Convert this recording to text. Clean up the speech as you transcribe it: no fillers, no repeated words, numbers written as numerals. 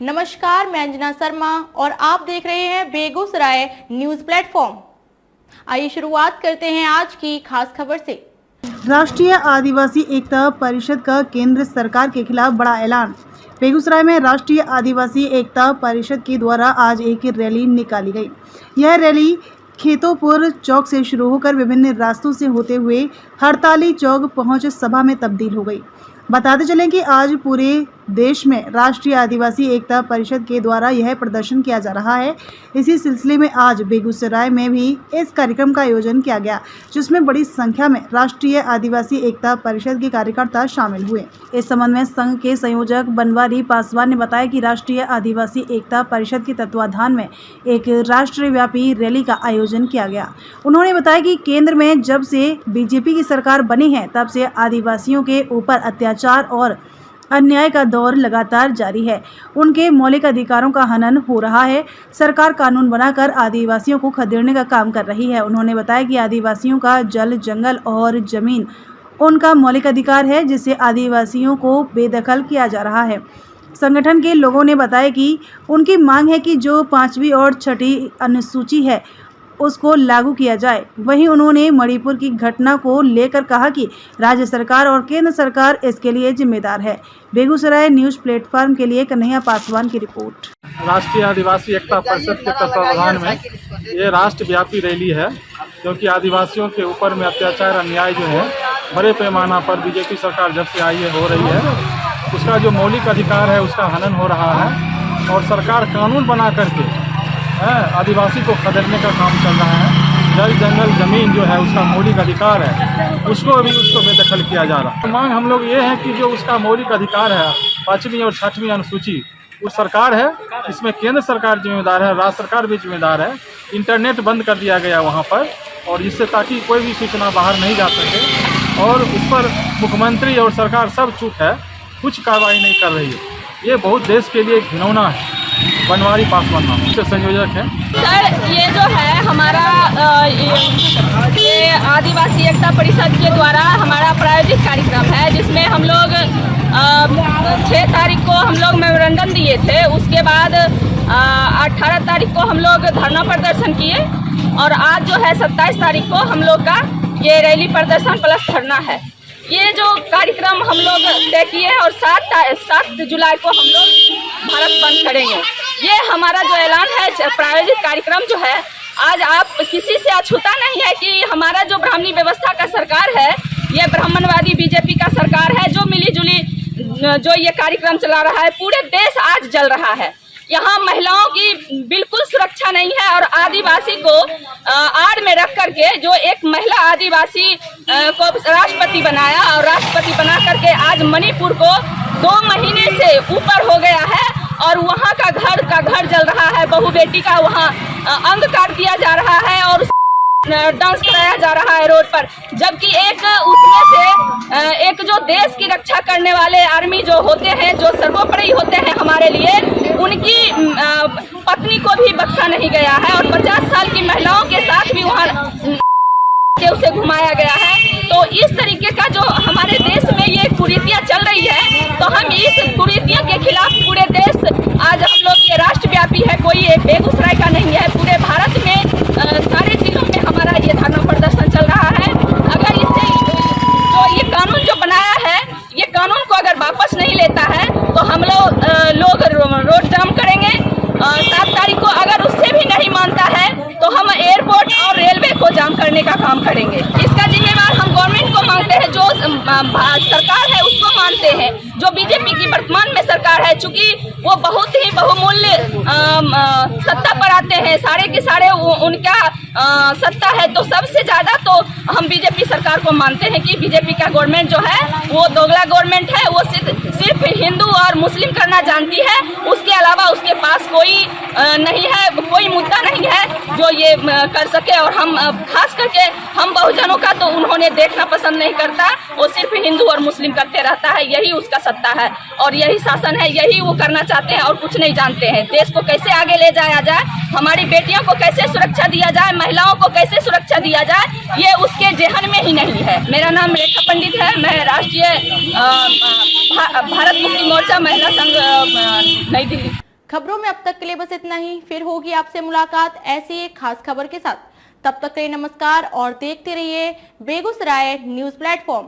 नमस्कार, मैं अंजना शर्मा और आप देख रहे हैं बेगूसराय न्यूज प्लेटफॉर्म। आइए शुरुआत करते हैं आज की खास खबर से। राष्ट्रीय आदिवासी एकता परिषद का केंद्र सरकार के खिलाफ बड़ा ऐलान। बेगूसराय में राष्ट्रीय आदिवासी एकता परिषद के द्वारा आज एक रैली निकाली गई। यह रैली खेतोपुर चौक से शुरू होकर विभिन्न रास्तों से होते हुए हड़ताली चौक पहुंच सभा में तब्दील हो गई। बताते चलें कि आज पूरे देश में राष्ट्रीय आदिवासी एकता परिषद के द्वारा यह प्रदर्शन किया जा रहा है। इसी सिलसिले में आज बेगूसराय में भी इस कार्यक्रम का आयोजन किया गया, जिसमें बड़ी संख्या में राष्ट्रीय आदिवासी एकता परिषद के कार्यकर्ता शामिल हुए। इस संबंध में संघ के संयोजक बनवारी पासवान ने बताया कि राष्ट्रीय आदिवासी एकता परिषद के तत्वाधान में एक राष्ट्रव्यापी रैली का आयोजन किया गया। उन्होंने बताया कि केंद्र में जब से बीजेपी की सरकार बनी है, तब से आदिवासियों के ऊपर अत्याचार और अन्याय का दौर लगातार जारी है। उनके मौलिक अधिकारों का हनन हो रहा है। सरकार कानून बनाकर आदिवासियों को खदेड़ने का काम कर रही है। उन्होंने बताया कि आदिवासियों का जल, जंगल और जमीन उनका मौलिक अधिकार है, जिससे आदिवासियों को बेदखल किया जा रहा है। संगठन के लोगों ने बताया कि उनकी मांग है कि जो 5वीं और 6ठी अनुसूची है उसको लागू किया जाए। वहीं उन्होंने मणिपुर की घटना को लेकर कहा कि राज्य सरकार और केंद्र सरकार इसके लिए जिम्मेदार है। बेगूसराय न्यूज प्लेटफॉर्म के लिए कन्हैया पासवान की रिपोर्ट। राष्ट्रीय आदिवासी एकता परिषद के तत्वावधान में ये राष्ट्रव्यापी रैली है, क्योंकि आदिवासियों के ऊपर में अत्याचार, अन्याय जो है बड़े पैमाना पर बीजेपी सरकार जब से आई है हो रही है। उसका जो मौलिक अधिकार है उसका हनन हो रहा है और सरकार कानून बना करके आदिवासी को खदेड़ने का काम चल रहा है। जल, जंगल, जमीन जो है उसका मौलिक अधिकार है, उसको बेदखल किया जा रहा है। तो मांग हम लोग ये है कि जो उसका मौलिक अधिकार है 5वीं और 6वीं अनुसूची, वो सरकार है, इसमें केंद्र सरकार जिम्मेदार है, राज्य सरकार भी जिम्मेदार है। इंटरनेट बंद कर दिया गया वहाँ पर, और इससे ताकि कोई भी सूचना बाहर नहीं जा सके, और उस पर मुख्यमंत्री और सरकार सब चुप है, कुछ कार्रवाई नहीं कर रही है। ये बहुत देश के लिए घिनौना है। बनवारी पासवान नाम से संयोजक है। सर, ये जो है हमारा ये आदिवासी एकता परिषद के द्वारा हमारा प्रायोजित कार्यक्रम है, जिसमें हम लोग 6 तारीख को हम लोग मेमोरेंडम दिए थे। उसके बाद 18 तारीख को हम लोग धरना प्रदर्शन किए, और आज जो है 27 तारीख को हम लोग का ये रैली प्रदर्शन प्लस धरना है। ये जो कार्यक्रम हम लोग तय किए और 7 जुलाई को हम लोग भारत बंद करेंगे। ये हमारा जो ऐलान है, प्रायोजित कार्यक्रम जो है, आज आप किसी से अछूता नहीं है कि हमारा जो ब्राह्मणी व्यवस्था का सरकार है, ये ब्राह्मणवादी बीजेपी का सरकार है, जो मिली जुली जो ये कार्यक्रम चला रहा है। पूरे देश आज जल रहा है। यहाँ महिलाओं की बिल्कुल सुरक्षा नहीं है, और आदिवासी को आड़ में रख करके जो एक महिला आदिवासी को राष्ट्रपति बनाया, और राष्ट्रपति बना करके आज मणिपुर को 2 महीने से ऊपर हो गया है, और वहाँ का घर जल रहा है। बहू बेटी का वहाँ अंग काट दिया जा रहा है और डांस कराया जा रहा है रोड पर, जबकि एक उसमें से एक जो देश की रक्षा करने वाले आर्मी जो होते हैं, जो सर्वोपरि होते हैं हमारे लिए, उनकी पत्नी को भी बख्शा नहीं गया है, और 50 साल की महिलाओं के साथ भी वहाँ उसे घुमाया गया है। तो इस तरीके का जो हमारे देश में ये कुरीतियाँ चल रही है, तो हम इस कुरीतियों के खिलाफ पूरे देश आज हम लोग ये राष्ट्रव्यापी है, कोई एक बेगूसराय का नहीं है, पूरे भारत में सारे जिलों में हमारा ये धरना प्रदर्शन चल रहा है। अगर इससे जो ये कानून जो बनाया है, ये कानून को अगर वापस नहीं लेता है, तो हम लोग रोड जाम करेंगे। 7 तारीख को अगर उससे भी नहीं मानता है, तो हम एयरपोर्ट और रेलवे को जाम करने का काम करेंगे। इसका जिम्मेवार हम गवर्नमेंट को मांगते हैं, जो सरकार है उसको मानते हैं, जो बीजेपी की वर्तमान में सरकार है, चूंकि वो बहुत ही बहुमूल्य सत्ता पर आते हैं, सारे के सारे उनका सत्ता है। तो सबसे ज़्यादा तो हम बीजेपी सरकार को मानते हैं कि बीजेपी का गवर्नमेंट जो है वो दोगला गवर्नमेंट है। वो सिर्फ हिंदू और मुस्लिम करना जानती है, उसके अलावा उसके पास कोई नहीं है, कोई मुद्दा नहीं है जो ये कर सके। और हम खास करके हम बहुजनों का तो उन्होंने देखना पसंद नहीं करता, वो सिर्फ हिंदू और मुस्लिम करते रहता है। यही उसका सत्ता है और यही शासन है, यही वो करना चाहते हैं और कुछ नहीं जानते हैं। देश को कैसे आगे ले जाया जाए, हमारी बेटियों को कैसे सुरक्षा दिया जाए, महिलाओं को कैसे सुरक्षा दिया जाए, ये उसके जेहन में ही नहीं है। मेरा नाम रेखा पंडित है, मैं राष्ट्रीय भारत मुक्ति मोर्चा महिला संघ नई दिल्ली। खबरों में अब तक के लिए बस इतना ही। फिर होगी आपसे मुलाकात ऐसी एक खास खबर के साथ। तब तक के लिए नमस्कार और देखते रहिए बेगूसराय न्यूज प्लेटफॉर्म।